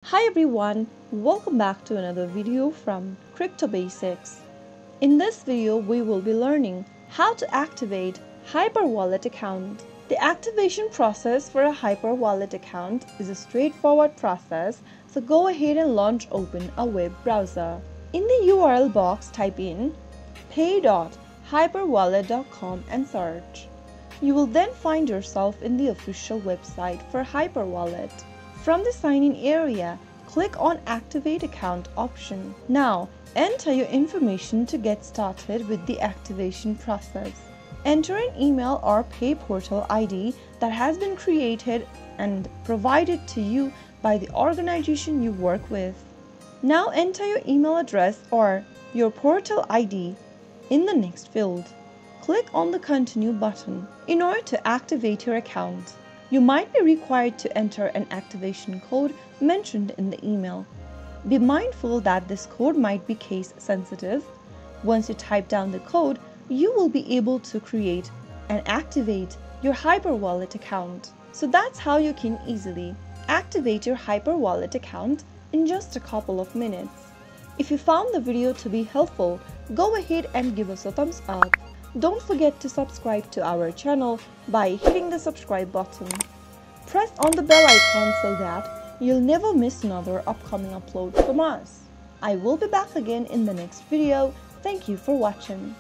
Hi everyone, welcome back to another video from Crypto Basics. In this video, we will be learning how to activate Hyperwallet account. The activation process for a Hyperwallet account is a straightforward process, so go ahead and open a web browser. In the URL box, type in pay.hyperwallet.com and search. You will then find yourself in the official website for Hyperwallet. From the sign-in area, click on Activate Account option. Now, enter your information to get started with the activation process. Enter an email or Pay Portal ID that has been created and provided to you by the organization you work with. Now enter your email address or your portal ID in the next field. Click on the Continue button in order to activate your account. You might be required to enter an activation code mentioned in the email. Be mindful that this code might be case sensitive. Once you type down the code, you will be able to create and activate your Hyperwallet account. So that's how you can easily activate your Hyperwallet account in just a couple of minutes. If you found the video to be helpful, go ahead and give us a thumbs up. Don't forget to subscribe to our channel by hitting the subscribe button. Press on the bell icon so that you'll never miss another upcoming upload from us. I will be back again in the next video. Thank you for watching.